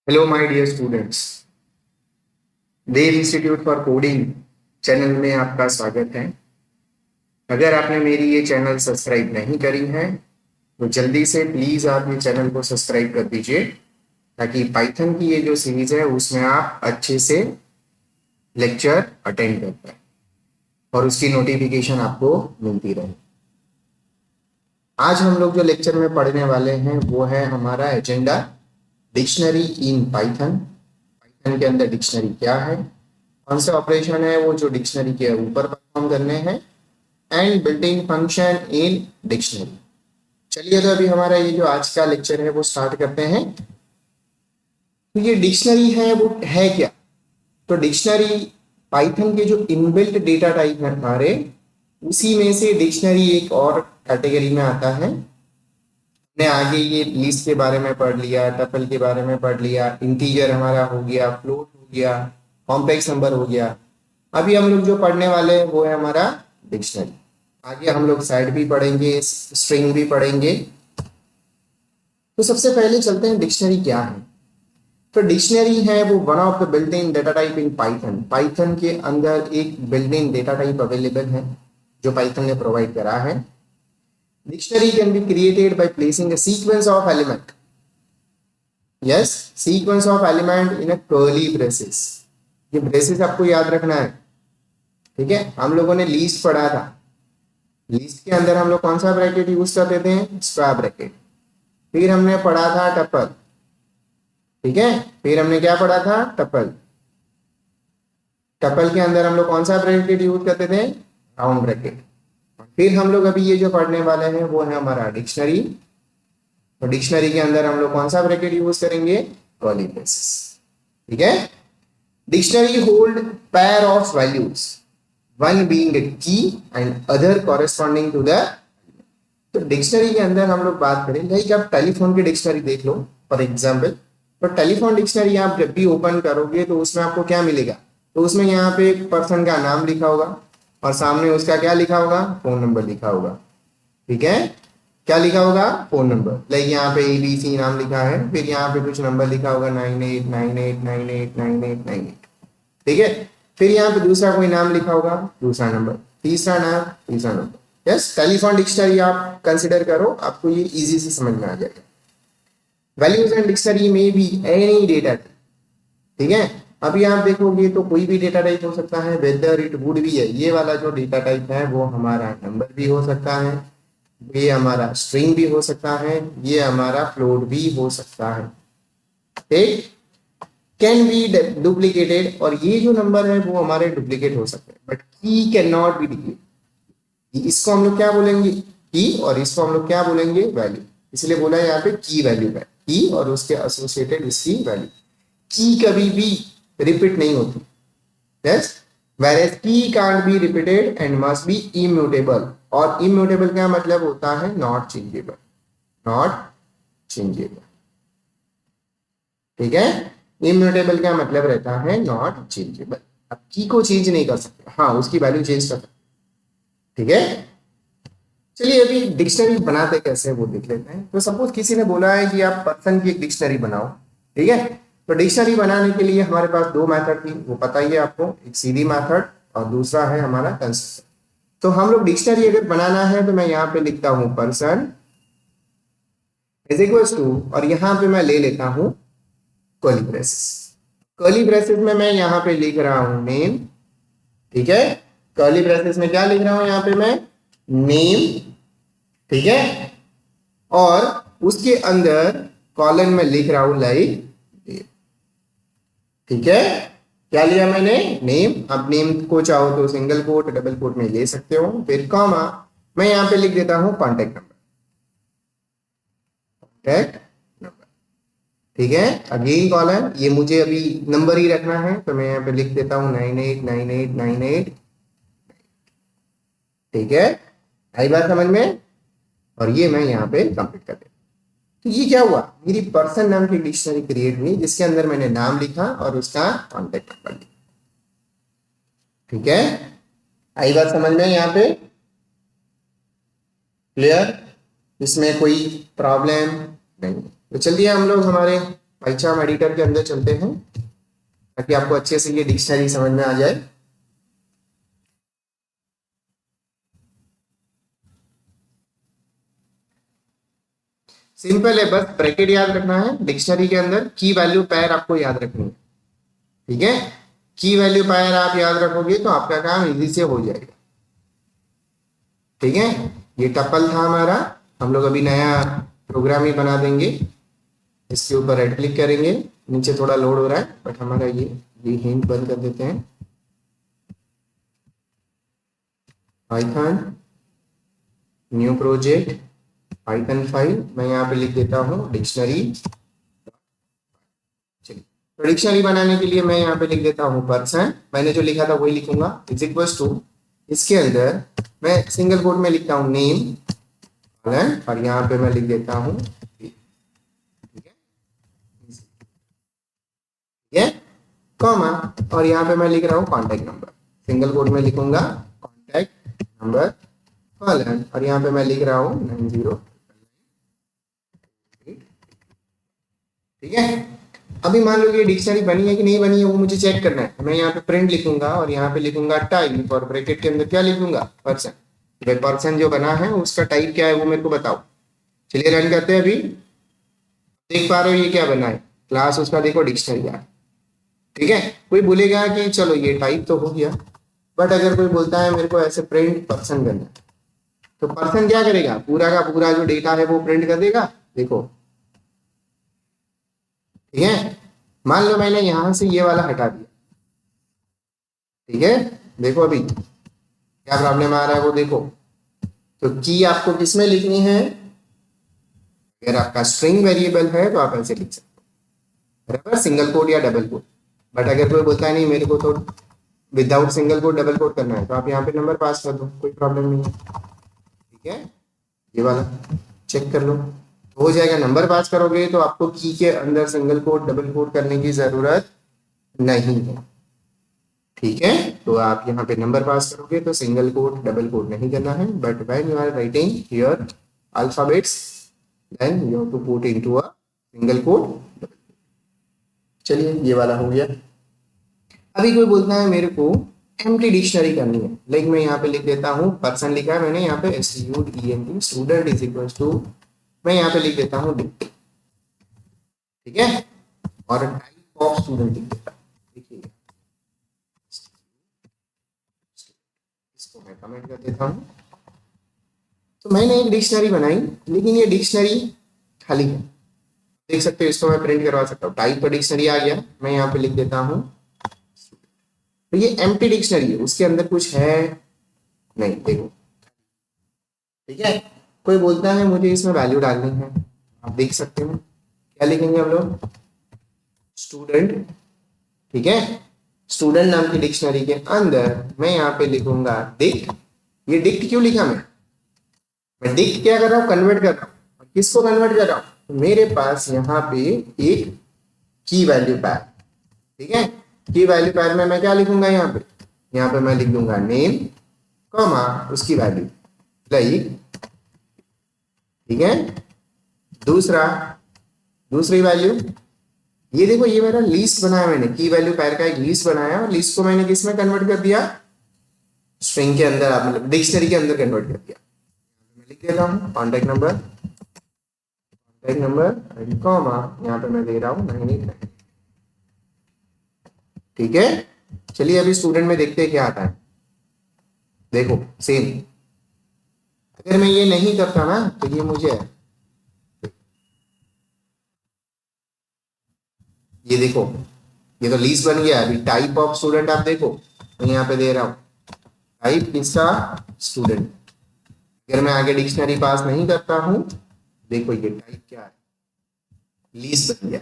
Hello my dear students, Dev institute for coding channel में आपका स्वागत है। अगर आपने मेरी ये चैनल सब्सक्राइब नहीं करी है तो जल्दी से प्लीज़ आप ये चैनल को सब्सक्राइब कर दीजिए ताकि पाइथन की ये जो सीरीज है उसमें आप अच्छे से लेक्चर अटेंड कर पाए और उसकी नोटिफिकेशन आपको मिलती रहे। आज हम लोग जो लेक्चर में पढ़ने वाले हैं वो है हमारा agenda dictionary in Python. Python के अंदर डिक्शनरी क्या है, कौन से ऑपरेशन है वो जो डिक्शनरी के ऊपर परफॉर्म करने हैं, and building function in dictionary. चलिए तो अभी हमारा ये जो आज का लेक्चर है वो स्टार्ट करते हैं। तो ये डिक्शनरी है वो है क्या? तो डिक्शनरी पाइथन के जो इनबिल्ट डेटा टाइप है हमारे, उसी में से डिक्शनरी एक और कैटेगरी में आता है। हमने आगे ये लिस्ट के बारे में पढ़ लिया, टपल के बारे में पढ़ लिया, इंटीजर हमारा हो गया, फ्लोट हो गया, कॉम्प्लेक्स नंबर हो गया। अभी हम लोग जो पढ़ने वाले हैं वो है हमारा डिक्शनरी। आगे हम लोग साइड भी पढ़ेंगे, स्ट्रिंग भी पढ़ेंगे। तो सबसे पहले चलते हैं डिक्शनरी क्या है। तो डिक्शनरी है वो one of the built in data type in Python. Python के अंदर एक built in data type available है जो पाइथन ने प्रोवाइड करा है। Dictionary can be created by placing a sequence of element, yes, sequence of element in a curly braces. ये braces आपको याद रखना है, ठीक है। हम लोगों ने लिस्ट पढ़ा था, लिस्ट के अंदर हम लोग कौन सा ब्रैकेट यूज करते थे? Square bracket. फिर हमने पढ़ा था टपल, ठीक है। फिर हमने क्या पढ़ा था? टपल। टपल के अंदर हम लोग कौन सा ब्रैकेट यूज करते थे? Round bracket. फिर हम लोग अभी ये जो पढ़ने वाले हैं वो है हमारा डिक्शनरी। तो डिक्शनरी के अंदर हम लोग कौन सा ब्रैकेट यूज करेंगे? कर्ली ब्रेसेस, ठीक है। Dictionary hold pair of values, one being a key and other corresponding to the। तो डिक्शनरी के अंदर हम लोग बात करें, लाइक आप टेलीफोन की डिक्शनरी देख लो फॉर एग्जांपल। तो टेलीफोन डिक्शनरी आप जब भी ओपन करोगे तो उसमें आपको क्या मिलेगा? तो उसमें यहाँ पे एक पर्सन का नाम लिखा होगा और सामने उसका क्या लिखा होगा? फोन नंबर लिखा होगा, ठीक है। क्या लिखा होगा? Phone number. लाइक यहाँ पे ABC नाम लिखा है, फिर यहाँ पे कुछ नंबर लिखा होगा 9898989898, ठीक है। फिर यहाँ पे दूसरा कोई नाम लिखा होगा, दूसरा नंबर, तीसरा नाम, तीसरा नंबर। यस, टेलीफोन डिक्शनरी आप कंसिडर करो, आपको ये इजी से समझ में आ जाएगा। वैल्यूज एंड डिक्शनरी में भी एनी डेटा, ठीक है। अभी आप देखोगे तो कोई भी डेटा टाइप हो सकता है, वेदर इट वुड भी है। ये वाला जो डेटा टाइप है वो हमारा नंबर भी हो सकता है, ये हमारा स्ट्रिंग भी हो सकता है, ये हमारा फ्लोट भी हो सकता है, ठीक। कैन बी डुप्लीकेटेड, और ये जो नंबर है वो हमारे डुप्लीकेट हो सकते हैं, बट की कैन नॉट बी डुप्लीकेट। इसको हम लोग क्या बोलेंगे? की। और इसको हम लोग क्या बोलेंगे? वैल्यू। इसलिए बोला है यहाँ पे की वैल्यू है, की और उसके एसोसिएटेड इसकी वैल्यू। की कभी भी रिपीट नहीं होती, यस। whereas की can't be repeated and must be immutable। और immutable क्या मतलब होता है? नॉट चेंजेबल, नॉट चेंजेबल, ठीक है। इम्यूटेबल का मतलब रहता है नॉट चेंजेबल। अब की को चेंज नहीं कर सकते, हाँ उसकी वैल्यू चेंज कर सकते, ठीक है। चलिए अभी डिक्शनरी बनाते कैसे वो देख लेते हैं। तो सपोज किसी ने बोला है कि आप पर्सन की एक डिक्शनरी बनाओ, ठीक है। तो डिक्शनरी बनाने के लिए हमारे पास दो मेथड थी, वो पता ही है आपको, एक सीधी मेथड और दूसरा है हमारा कंस्ट्रक्टर। तो हम लोग डिक्शनरी अगर बनाना है तो मैं यहाँ पे लिखता हूं पर्सन इज इक्वल्स टू, और यहाँ पे मैं ले लेता हूं कर्ली ब्रेसेस। कर्ली ब्रेसेस में मैं यहाँ पे लिख रहा हूं नेम, ठीक है। कर्ली ब्रेसेस में क्या लिख रहा हूं यहाँ पे मैं? नेम, ठीक है। और उसके अंदर कॉलन में लिख रहा हूं लाइक, ठीक है। क्या लिया मैंने? नेम। अब नेम को चाहो तो सिंगल कोट डबल कोट में ले सकते हो, फिर कॉमा मैं यहाँ पे लिख देता हूं कॉन्टेक्ट नंबर, कॉन्टेक्ट नंबर, ठीक है। अगेन कॉलन, ये मुझे अभी नंबर ही रखना है तो मैं यहाँ पे लिख देता हूँ 989898, ठीक है। आई बात समझ में? और ये मैं यहाँ पे कंप्लीट कर देता हूँ। तो ये क्या हुआ? मेरी पर्सन नाम की डिक्शनरी क्रिएट हुई जिसके अंदर मैंने नाम लिखा और उसका कॉन्टेक्ट नंबर लिखा, ठीक है। आई बात समझ में यहाँ पे? क्लियर? इसमें कोई प्रॉब्लम नहीं। तो चलिए हम लोग हमारे पाइचार्म एडिटर के अंदर चलते हैं ताकि आपको अच्छे से ये डिक्शनरी समझ में आ जाए। सिंपल है, बस ब्रैकेट याद रखना है। डिक्शनरी के अंदर की वैल्यू पेयर आपको याद रखनी है, ठीक है। की वैल्यू पेयर आप याद रखोगे तो आपका काम इजी से हो जाएगा, ठीक है। ये टपल था हमारा, हम लोग अभी नया प्रोग्राम ही बना देंगे। इसके ऊपर राइट क्लिक करेंगे, नीचे थोड़ा लोड हो रहा है बट हमारा ये हिंट बंद कर देते हैं। Python new project Python file, मैं यहाँ पे लिख देता हूँ डिक्शनरी। चलिए, तो डिक्शनरी बनाने के लिए मैं यहाँ पे लिख देता हूँ पर्सन, मैंने जो लिखा था वही लिखूंगा, इज इक्वल टू, इसके अंदर मैं सिंगल कोट में लिखता हूँ नेम और यहाँ पे मैं लिख देता हूँ, ठीक है, कॉमा, और यहाँ पे मैं लिख रहा हूँ कॉन्टेक्ट नंबर, सिंगल कोट में लिखूंगा कॉन्टेक्ट नंबर कॉलन, और यहाँ पे मैं लिख रहा हूँ 90, ठीक है। अभी मान लो ये डिक्शनरी बनी है कि नहीं बनी है वो मुझे चेक करना है। मैं यहाँ पे प्रिंट लिखूंगा और यहाँ पे लिखूंगा टाइप, और ब्रैकेट के अंदर क्या लिखूंगा, पर्सन। भाई पर्सन जो बना है उसका टाइप क्या है वो मेरे को बताओ। चलिए रन करते हैं। अभी देख पा रहे हो ये क्या बना है, क्लास उसका देखो डिक्शनरी यार, ठीक है। कोई बोलेगा कि चलो ये टाइप तो हो गया, बट अगर कोई बोलता है मेरे को ऐसे प्रिंट पर्सन करना है, तो पर्सन क्या करेगा, पूरा का पूरा जो डेटा है वो प्रिंट कर देगा, देखो, ठीक है। मान लो मैंने यहां से ये वाला हटा दिया, ठीक है, देखो अभी क्या प्रॉब्लम आ रहा है वो देखो। तो की आपको किसमें लिखनी है, अगर आपका स्ट्रिंग वेरिएबल है तो आप ऐसे लिख सकते हो, बराबर, सिंगल कोट या डबल कोट। बट अगर कोई बोलता है नहीं मेरे को तो without single quote double quote करना है, तो आप यहाँ पे नंबर पास कर दो, कोई प्रॉब्लम नहीं है, ठीक है। ये वाला चेक कर लो, तो हो जाएगा। नंबर पास करोगे तो आपको की के अंदर सिंगल कोट डबल कोट करने की जरूरत नहीं है, ठीक है। तो आप यहाँ पे नंबर पास करोगे तो सिंगल कोट डबल कोट नहीं करना है, but when you are writing here alphabets then you have to put into a single quote. चलिए ये वाला हो गया। अभी कोई बोलता है मेरे को एम्प्टी डिक्शनरी करनी है, लाइक मैं यहाँ पे लिख देता हूँ, पर्सन लिखा है मैंने यहाँ पे STUDENT, student is equal to, मैं यहाँ पे लिख देता हूँ डिक्ट, ठीक है, और टाइप ऑफ स्टूडेंट लिख देता हूँ, देखिए इसको मैं कमेंट कर देता हूँ। तो मैंने एक डिक्शनरी बनाई, लेकिन ये डिक्शनरी खाली है, देख सकते हो, इसको मैं प्रिंट करवा सकता हूँ। टाइप पर डिक्शनरी आ गया, मैं यहाँ पे लिख देता हूँ, तो ये एम्प्टी डिक्शनरी है, उसके अंदर कुछ है नहीं, देखो, ठीक है। कोई बोलता है मुझे इसमें वैल्यू डालनी है, आप देख सकते हो क्या लिखेंगे हम लोग, स्टूडेंट, ठीक है। स्टूडेंट नाम की डिक्शनरी के अंदर मैं यहाँ पे लिखूंगा डिक्ट। ये डिक्ट क्यों लिखा मैं डिक्ट क्या कर रहा हूँ, कन्वर्ट कर रहा हूँ। किसको कन्वर्ट कर रहा हूँ, तो मेरे पास यहाँ पे एक की वैल्यू पैर, ठीक है। की वैल्यू पैर में मैं क्या लिखूंगा, यहाँ पे मैं लिख दूंगा नेम कॉमा उसकी वैल्यू लाइक, ठीक है। दूसरी वैल्यू, ये देखो ये मेरा लिस्ट बनाया मैंने, की वैल्यू पैर का एक लिस्ट बनाया, और लिस्ट को मैंने किस में कन्वर्ट कर दिया, स्ट्रिंग के अंदर, आप मतलब डिक्शनरी के अंदर कन्वर्ट कर दिया। मैं लिख देता हूँ कॉन्टेक्ट नंबर कॉमा, यहाँ पे मैं दे रहा हूँ 989, ठीक है। चलिए अभी स्टूडेंट में देखते हैं क्या आता है, देखो सेम। अगर मैं ये नहीं करता ना तो ये मुझे, ये देखो ये तो लिस्ट बन गया। अभी टाइप ऑफ स्टूडेंट आप देखो, मैं यहाँ पे दे रहा हूँ टाइप इसका स्टूडेंट। अगर मैं आगे डिक्शनरी पास नहीं करता हूँ, देखो ये टाइप क्या है, लिस्ट बन गया।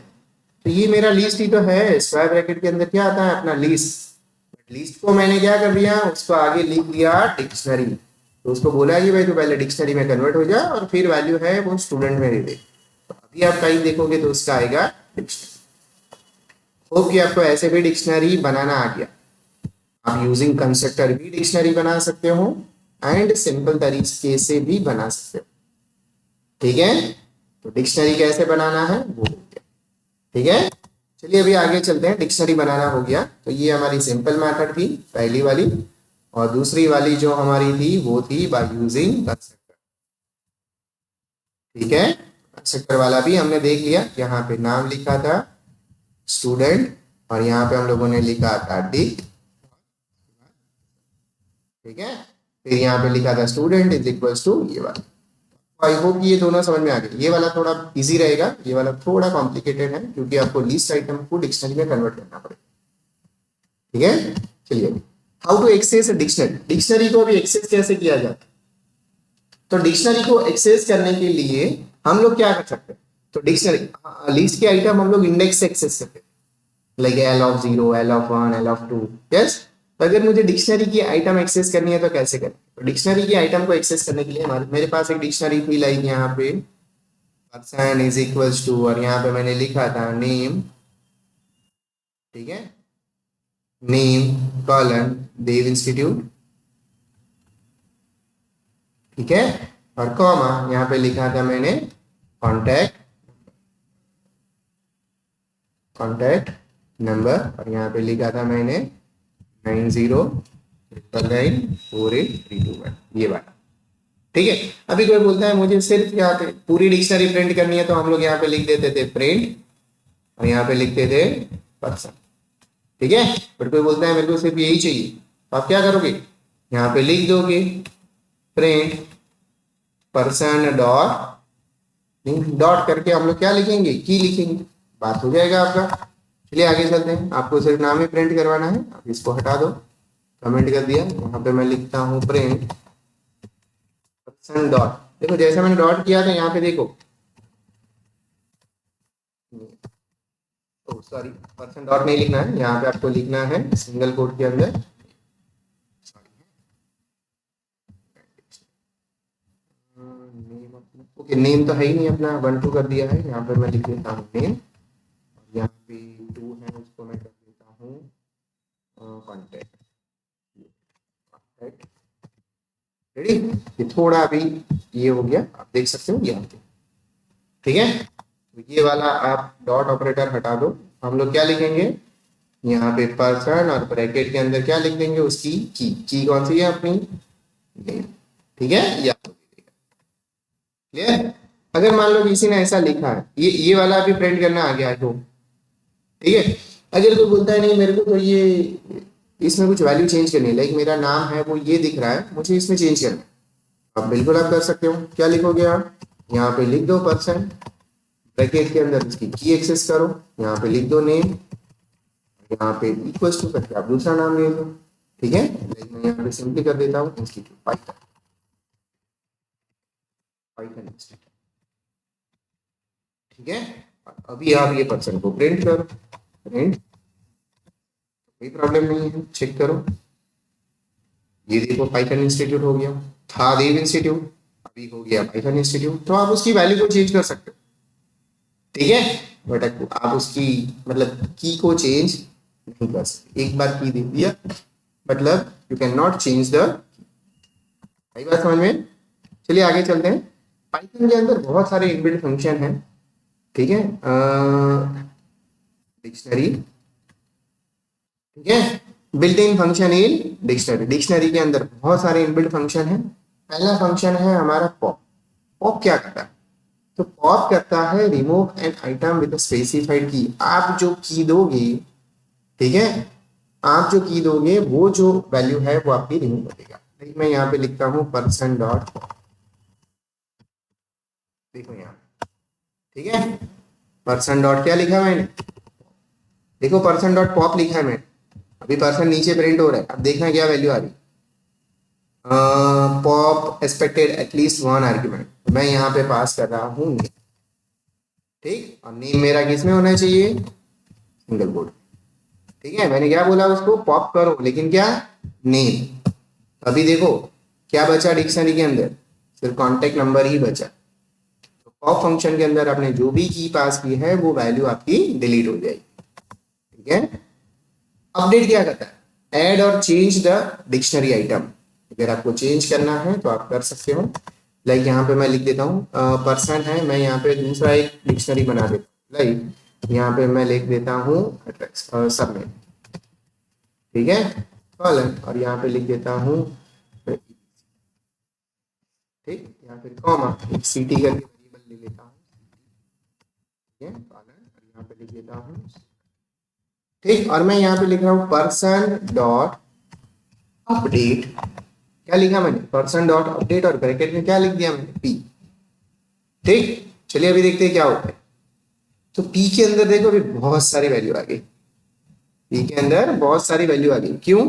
तो ये मेरा लिस्ट ही तो है, स्क्वायर ब्रैकेट के अंदर क्या आता है, अपना लिस्ट। लिस्ट को मैंने क्या कर दिया, उसको आगे लिख दिया डिक्शनरी। तो उसको बोला कि भाई तो पहले डिक्शनरी में कन्वर्ट हो जा और फिर वैल्यू है वो स्टूडेंट में दे दे। तो अभी आप टाइप देखोगे तो उसका आएगा डिक्शनरी। होप कि आपको ऐसे भी डिक्शनरी बनाना आ गया। आप यूजिंग कंस्ट्रक्टर भी डिक्शनरी बना सकते हो एंड सिंपल तरीके से भी बना सकते हो, ठीक है। तो डिक्शनरी कैसे बनाना है वो हो गया, ठीक है, चलिए अभी आगे चलते हैं। डिक्शनरी बनाना हो गया, तो ये हमारी सिंपल मेथड थी पहली वाली, और दूसरी वाली जो हमारी थी वो थी बाय यूजिंग कंस्ट्रक्टर। ठीक है, कंस्ट्रक्टर वाला भी हमने देख लिया। यहाँ पे नाम लिखा था स्टूडेंट, और यहाँ पे हम लोगों ने लिखा था डिक। ठीक है, फिर यहाँ पे लिखा था स्टूडेंट इज इक्वल्स टू ये वाला। आई होप ये दोनों समझ में आ गए। ये वाला थोड़ा इजी रहेगा, ये वाला थोड़ा कॉम्प्लिकेटेड है, क्योंकि आपको लिस्ट आइटम को डिक्शनरी में कन्वर्ट करना पड़ेगा। ठीक है, चलिए how to access dictionary. Dictionary को अभी एक्सेस कैसे किया जाता है? तो डिक्शनरी को एक्सेस करने के लिए हम लोग क्या कर सकते हैं? तो डिक्शनरी लिस्ट के आइटम हम लोग इंडेक्स से एक्सेस करते हैं, like L of 0, L of 1, L of 2। Yes, तो अगर मुझे डिक्शनरी की आइटम एक्सेस करनी है तो कैसे करें? तो डिक्शनरी की आइटम को एक्सेस करने के लिए मेरे पास एक डिक्शनरी थी, लाइक यहाँ पे पर्सन इज इक्वल्स टू, और यहाँ पे मैंने लिखा था नेम। ठीक है, नेम कॉलन देव इंस्टीट्यूट। ठीक है, और कॉमा यहाँ पे लिखा था मैंने कॉन्टैक्ट नंबर, और यहाँ पे लिखा था मैंने 90994831, ये वाला। ठीक है, अभी कोई बोलता है मुझे सिर्फ यहाँ पे पूरी डिक्शनरी प्रिंट करनी है, तो हम लोग यहाँ पे लिख देते थे प्रिंट, और यहाँ पे लिखते थे पर्सन। ठीक है, बट कोई बोलता है मेरे को सिर्फ यही चाहिए, तो आप क्या करोगे? यहाँ पे लिख दोगे प्रिंट पर्सन डॉट करके हम लोग क्या लिखेंगे? की लिखेंगे, बात हो जाएगा आपका। चलिए आगे चलते हैं। आपको सिर्फ नाम ही प्रिंट करवाना है, आप इसको हटा दो, कमेंट कर दिया। यहाँ पे मैं लिखता हूँ प्रिंट पर्सन डॉट। देखो जैसे मैंने डॉट किया था, यहाँ पे देखो, सॉरी पर्सन डॉट नहीं लिखना है, यहाँ पे आपको लिखना है सिंगल कोट के अंदर। ओके, नेम तो है ही नहीं अपना, 1 2 कर दिया है। यहाँ पे मैं लिख देता हूँ नेम, यहाँ पे 2 है, उसको मैं कर देता हूँ कॉन्टैक्ट। रेडी, ये थोड़ा अभी ये हो गया, आप देख सकते हो यहाँ पे। ठीक है, तो ये वाला आप डॉट ऑपरेटर हटा दो। हम लोग क्या लिखेंगे? यहाँ पे पर्सन, और ब्रैकेट के अंदर क्या लिख देंगे? उसकी की कौन सी है? अपनी नेम। ठीक है, या क्लियर? अगर मान लो किसी ने ऐसा लिखा है, ये वाला अभी प्रिंट करना आ गया तो ठीक है। अगर कोई बोलता है नहीं मेरे को तो ये इसमें कुछ वैल्यू चेंज करनी है, लाइक मेरा नाम है वो ये दिख रहा है, मुझे इसमें चेंज करना है, आप बिल्कुल आप कर सकते हो। क्या लिखोगे आप? यहाँ पे लिख दो पर्सन, ब्रैकेट के अंदर उसकी की एक्सेस करो, यहाँ पे लिख दो नेम, यहाँ पे इक्वल टू करके आप दूसरा नाम ले लो। ठीक है, लाइक मैं यहाँ पे सिंपली कर देता हूँ इंस्टीट्यूट पाइथन इंस्टीट्यूट। ठीक है, अभी आप ये पर्सन को प्रिंट करो, प्रिंट, कोई प्रॉब्लम नहीं है, चेक करो। ये देखो पाइथन इंस्टीट्यूट हो गया, था देव इंस्टीट्यूट, अभी हो गया पाइथन इंस्टीट्यूट। तो आप उसकी वैल्यू को चेंज कर सकते हो। ठीक है, बट आप उसकी मतलब की को चेंज नहीं कर सकते। एक बार की दे दिया मतलब you can not change the. सही बात समझ में? चलिए आगे चलते हैं। पाइथन के अंदर बहुत सारे इनबिल्ट फंक्शन हैं। ठीक है, डिक्शनरी, ठीक है, built in function in dictionary. Dictionary के अंदर बहुत सारे इनबिल्ट फंक्शन हैं। पहला फंक्शन है हमारा पॉप। पॉप क्या करता है? तो पॉप करता है remove an item with specified की। आप जो की दोगे, ठीक है, आप जो की दोगे वो जो वैल्यू है वो आपकी रिमूव करेगा। मैं यहाँ पे लिखता हूँ पर्सन डॉट, देखो यहाँ, ठीक है, पर्सन डॉट क्या लिखा मैंने? देखो पर्सन डॉट पॉप लिखा है मैंने। अभी पर्सन नीचे प्रिंट हो रहा है, अब देखना क्या वैल्यू आ रही। पॉप एक्सपेक्टेड एटलीस्ट 1 आर्ग्यूमेंट, मैं यहाँ पे पास कर रहा हूँ नेम। ठीक, और नेम मेरा किसमें होना चाहिए? Single quote. ठीक है, मैंने क्या बोला उसको? पॉप करो, लेकिन क्या? नेम। अभी देखो क्या बचा डिक्शनरी के अंदर? सिर्फ कॉन्टेक्ट नंबर ही बचा। तो पॉप फंक्शन के अंदर आपने जो भी की पास की है वो वैल्यू आपकी डिलीट हो जाएगी। ठीक है, अपडेट क्या करता है? ऐड और चेंज द डिक्शनरी आइटम। अगर आपको चेंज करना है तो आप कर सकते हो। लाइक यहाँ पे मैं लिख देता हूँ पर्सन है, मैं यहाँ पे दूसरा एक डिक्शनरी बना देता हूँ, लाइक यहाँ पे मैं लिख देता हूँ एड्रेस सबमिट, ठीक है, कॉलन, और यहाँ पे लिख देता हूँ ठीक, या फिर कॉमा, एक सिटी करके वेरिएबल ले लेता हूँ, ठीक है, कॉलन, और यहाँ पे लिख देता हूँ ठीक, और मैं यहाँ पे लिख रहा हूँ पर्सन डॉट अपडेट, क्या लिखा मैंने, पर्सन डॉट अपडेट, और ब्रैकेट में क्या लिख दिया मैंने, पी, ठीक। चलिए अभी देखते हैं क्या होता है। तो पी के अंदर देखो अभी बहुत सारी वैल्यू आ गई, पी के अंदर बहुत सारी वैल्यू आ गई, क्यों,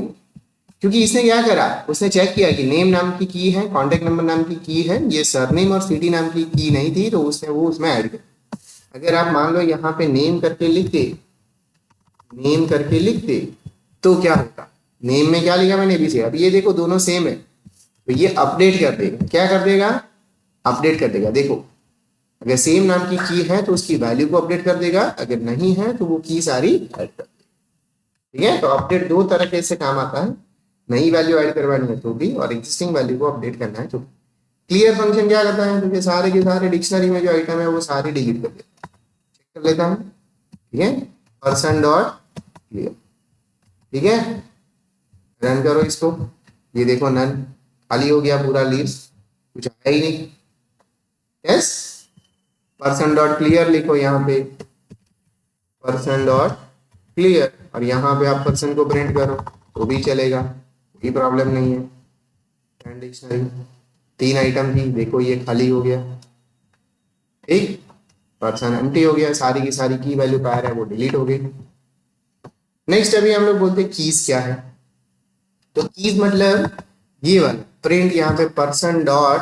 क्योंकि इसने क्या करा, उसने चेक किया कि नेम नाम की की है, कॉन्टेक्ट नंबर नाम की की है, ये सरनेम और सिटी नाम की नहीं थी, तो उसने वो उसमें ऐड कर। अगर आप मान लो यहाँ पे नेम करके लिखते, नेम करके लिखते, तो क्या होता, नेम में क्या लिखा मैंने अभी से, अब ये देखो दोनों सेम है, तो ये अपडेट कर देगा, क्या कर देगा, अपडेट कर देगा। देखो अगर सेम नाम की है तो उसकी वैल्यू को अपडेट कर देगा, अगर नहीं है तो वो की सारी ऐड कर देगा, ठीक है। तो अपडेट दो तरह से काम आता है, नई वैल्यू ऐड करवानी है तो भी, और एग्जिस्टिंग वैल्यू को अपडेट करना है तो। क्लियर फंक्शन क्या करता है, क्योंकि सारे के सारे डिक्शनरी में जो आइटम है वो सारे डिलीट कर देता है, चेक कर लेता हूँ, ठीक है, पर्सन डॉट क्लियर, ठीक है, रन करो इसको, ये देखो नन खाली हो गया पूरा लिस्ट, कुछ आया ही नहीं, यस, पर्सन डॉट क्लियर लिखो यहाँ पे, पर्सन डॉट क्लियर, और यहाँ पे आप पर्सन को प्रिंट करो तो भी चलेगा, कोई प्रॉब्लम नहीं है। डिक्शनरी 3 आइटम थी, देखो ये खाली हो गया, ठीक, पर्सन एम्प्टी हो गया, सारी की सारी की वैल्यू पायर है वो डिलीट हो गई। नेक्स्ट अभी हम लोग बोलते हैं कीज क्या है, तो कीज मतलब ये वाला प्रिंट, यहाँ पे पर्सन डॉट,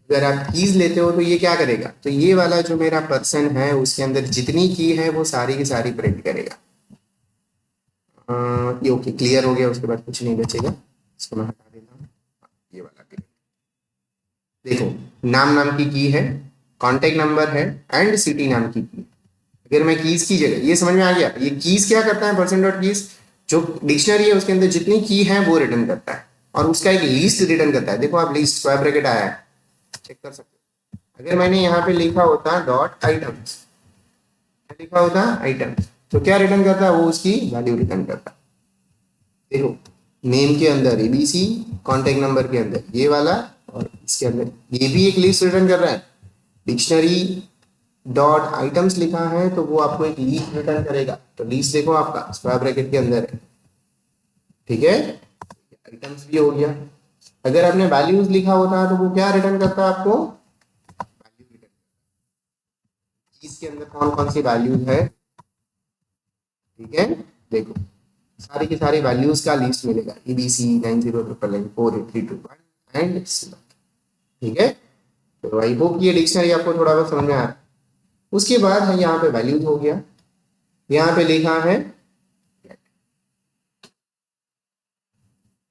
अगर आप कीज लेते हो तो ये क्या करेगा, तो ये वाला जो मेरा पर्सन है उसके अंदर जितनी की है वो सारी की सारी प्रिंट करेगा। ये ओके क्लियर हो गया, उसके बाद कुछ नहीं बचेगा, इसको मैं हटा देता हूँ, ये वाला क्लियर। देखो नाम नाम की है, कॉन्टेक्ट नंबर है, एंड सिटी नाम की है। अगर मैं कीज की जगह, ये समझ में आ गया, ये कीज क्या करता है, पर्सन डॉट कीज जो डिक्शनरी है उसके अंदर जितनी की है वो रिटर्न करता है, और उसका एक लिस्ट रिटर्न करता है। देखो आप लिस्ट स्क्वायर ब्रैकेट आया है, चेक कर सकते हो। अगर मैंने यहाँ पे लिखा होता डॉट आइटम्स, लिखा होता आइटम, तो क्या रिटर्न करता है, वो उसकी वैल्यू रिटर्न करता है। देखो नेम के अंदर एबीसी, कॉन्टेक्ट नंबर के अंदर ये वाला, और इसके अंदर ये भी एक लिस्ट रिटर्न कर रहा है। डिक्शनरी डॉट आइटम्स लिखा है तो वो आपको एक लिस्ट रिटर्न करेगा, तो लिस्ट देखो आपका स्क्वायर ब्रैकेट के अंदर है, ठीक है, आइटम्स भी हो गया। अगर आपने वैल्यूज लिखा होता तो वो क्या रिटर्न करता है आपको, वैल्यू रिटर्न, इसके अंदर कौन कौन सी वैल्यूज है, ठीक है, देखो सारी की सारी वैल्यूज का लिस्ट मिलेगा, EBC 90994832 एंड, ठीक है। तो आई होप ये डिक्शनरी आपको थोड़ा बहुत समझ में आ रहा है। उसके बाद है यहाँ पे वैल्यूज हो गया, यहाँ पे लिखा है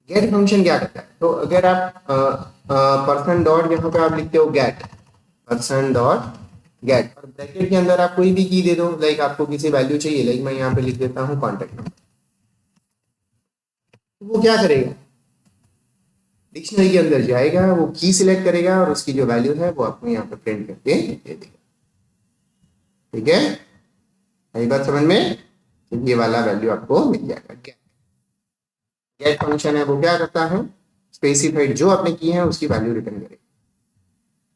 गेट फंक्शन क्या करता है, तो अगर आप पर्सन डॉट यहाँ पे आप लिखते हो गेट, पर्सन डॉट गेट, और ब्रैकेट के अंदर आप कोई भी की दे दो, लाइक आपको किसी वैल्यू चाहिए, लाइक मैं यहाँ पे लिख देता हूँ कॉन्टेक्ट नंबर, वो क्या करेगा, डिक्शनरी के अंदर जाएगा, वो की सिलेक्ट करेगा और उसकी जो वैल्यू है वो आपको यहाँ पे प्रिंट करके दे देगा, ठीक है, यही बात समझ में, तो ये वाला वैल्यू आपको मिल जाएगा। गेट फंक्शन है वो क्या करता है, स्पेसिफाइड जो आपने की है उसकी वैल्यू रिटर्न करेगा।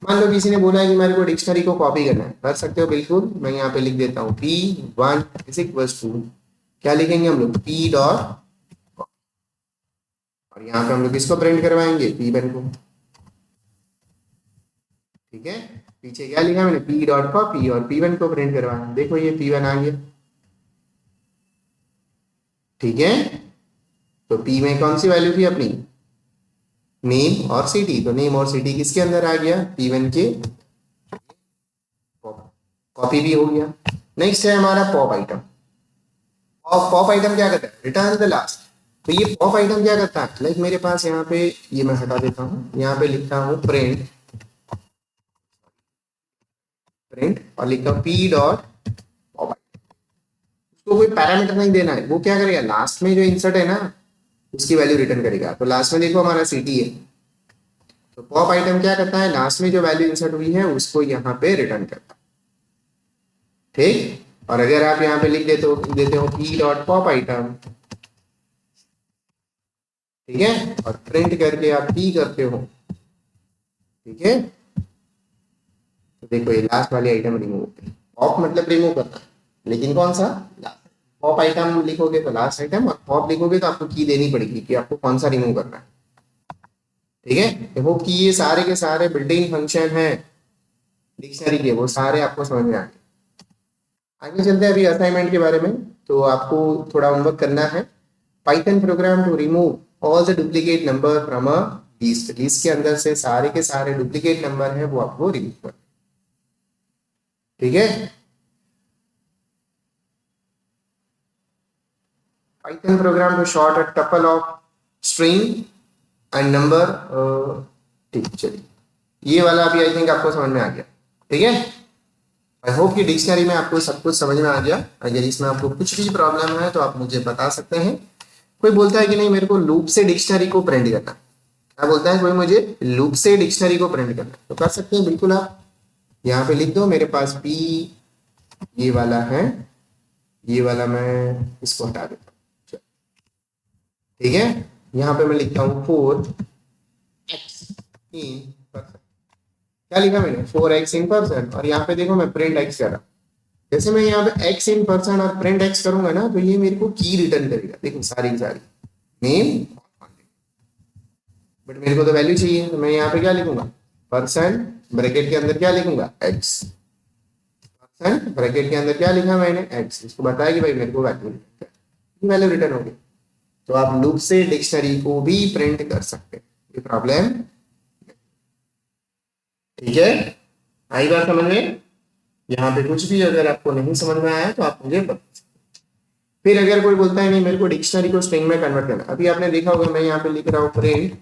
मान लो किसी ने बोला है कि मेरे को डिक्शनरी को कॉपी करना है, कर सकते हो बिल्कुल, मैं यहाँ पे लिख देता हूँ P1 इज इक्वल्स टू, क्या लिखेंगे हम लोग, P डॉट, और यहाँ पे हम लोग इसको प्रिंट करवाएंगे P1 को, ठीक है, पीछे क्या लिखा मैंने, P डॉट कॉपी, और P1 को प्रिंट करवाना, देखो ये P1 आ गया, ठीक है। तो P में कौन सी वैल्यू थी अपनी, नेम और सिटी, तो नेम और सिटी किसके अंदर आ गया, P1 के, कॉपी भी हो गया। नेक्स्ट है हमारा पॉप आइटम, और पॉप आइटम क्या करता है, रिटर्न द लास्ट। तो ये पॉप आइटम क्या करता है, लाइक मेरे पास यहाँ पे, ये मैं हटा देता हूँ, यहाँ पे लिखता हूँ प्रिंट, प्रिंट, और लिखता हूँ P डॉट पॉप आइटम, उसको कोई पैरामीटर नहीं देना है, वो क्या करेगा, लास्ट में जो इंसर्ट है ना उसकी वैल्यू रिटर्न करेगा। तो लास्ट में देखो हमारा सिटी है, तो पॉप आइटम क्या करता है, लास्ट में जो वैल्यू इंसर्ट हुई है उसको यहाँ पे रिटर्न करता है, ठीक। और अगर आप यहाँ पे लिख देते हो p डॉट पॉप आइटम, ठीक है, और प्रिंट करके आप p करते हो, ठीक है, तो देखो ये लास्ट वाली आइटम रिमूव हो गई। पॉप मतलब रिमूव करना, लेकिन कौन सा, लास्ट। पॉप आइटम लिखोगे तो लास्ट आइटम, और पॉप लिखोगे तो आपको की देनी पड़ेगी कि आपको कौन सा रिमूव करना है, ठीक है। देखो कि ये सारे के सारे बिल्डिंग फंक्शन हैं डिक्शनरी के, वो सारे आपको समझ में आ गए। आगे चलते हैं अभी असाइनमेंट के बारे में। तो आपको थोड़ा होमवर्क करना है। Python program to remove all the duplicate number from a list. List के अंदर से सारे के सारे डुप्लीकेट नंबर है वो आपको रिमूव करना, ठीक है। Python program to sort a tuple of string and number, ठीक, चलिए ये वाला अभी आई थिंक आपको समझ में आ गया, ठीक है। आई होप कि डिक्शनरी में आपको सब कुछ समझ में आ गया। अगर इसमें आपको कुछ भी प्रॉब्लम है तो आप मुझे बता सकते हैं। कोई बोलता है कि नहीं मेरे को लूप से डिक्शनरी को प्रिंट करना, क्या बोलता है कोई, मुझे लूप से डिक्शनरी को प्रिंट करना, तो कर सकते हैं बिल्कुल। आप यहाँ पे लिख दो मेरे पास p ये वाला है, ये वाला मैं इसको हटा देता हूँ, ठीक है। यहाँ पे मैं लिखता हूँ 4x इन परसेंट, क्या लिखा मैंने, 4x इन परसेंट, और यहाँ पे देखो मैं प्रिंट x कर रहा हूँ। जैसे मैं यहाँ पे x इन परसेंट और प्रिंट x करूंगा ना, तो ये मेरे को की रिटर्न करेगा, देखो सारी की सारी नेम, बट मेरे को तो वैल्यू चाहिए, तो मैं यहाँ पे क्या लिखूंगा, परसेंट ब्रैकेट के अंदर क्या लिखूंगा, x, परसेंट ब्रैकेट के अंदर क्या लिखा मैंने, x, इसको बताया कि भाई मेरे को वैल्यू रिटर्न हो गई। तो आप लूप से डिक्शनरी को भी प्रिंट कर सकते हैं, ये प्रॉब्लम, ठीक है। आई बात समझ में। यहाँ पे कुछ भी अगर आपको नहीं समझ में आया तो आप मुझे बता सकते हैं। फिर अगर कोई बोलता है नहीं मेरे को डिक्शनरी को स्ट्रिंग में कन्वर्ट करना, अभी आपने देखा होगा मैं यहाँ पे लिख रहा हूँ प्रिंट,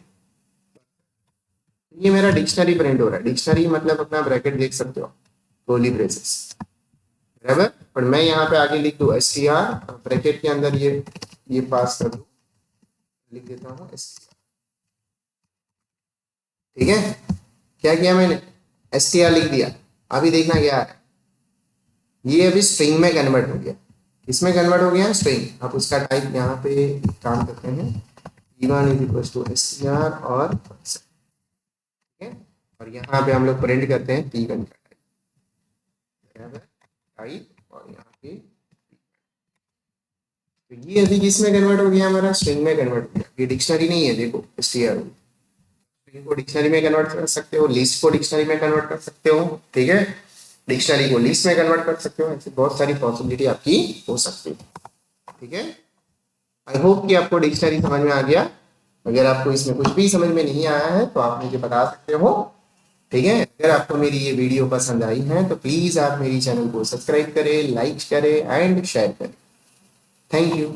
ये मेरा डिक्शनरी प्रिंट हो रहा है। डिक्शनरी मतलब अपना ब्रैकेट देख सकते हो, कर्ली ब्रेसेस, बराबर। और मैं यहाँ पे आगे लिख दूँ str, ब्रैकेट के अंदर ये पास कर दूँ, लिख देता हूँ str, ठीक है। क्या किया मैंने, str लिख दिया। अभी देखना क्या है, ये अभी स्ट्रिंग में कन्वर्ट हो गया, इसमें कन्वर्ट हो गया स्ट्रिंग। अब उसका टाइप यहाँ पे काम करते हैं, p1 is equal to str और ठीक है, और यहाँ पे हम लोग प्रिंट करते हैं p1 का टाइप, और यहाँ पे तो ये अभी किस में कन्वर्ट हो गया, हमारा स्ट्रिंग में कन्वर्ट हो गया। ये डिक्शनरी नहीं है, देखो str स्ट्रिंग को डिक्शनरी में कन्वर्ट कर सकते हो, लिस्ट को डिक्शनरी में कन्वर्ट कर सकते हो, ठीक है, डिक्शनरी को लिस्ट में कन्वर्ट कर सकते हो, ऐसे बहुत सारी पॉसिबिलिटी आपकी हो सकती है, ठीक है। आई होप कि आपको डिक्शनरी समझ में आ गया। अगर आपको इसमें कुछ भी समझ में नहीं आया है तो आप मुझे बता सकते हो, ठीक है। अगर आपको मेरी ये वीडियो पसंद आई है तो प्लीज आप मेरी चैनल को सब्सक्राइब करें, लाइक करें एंड शेयर करें। Thank you.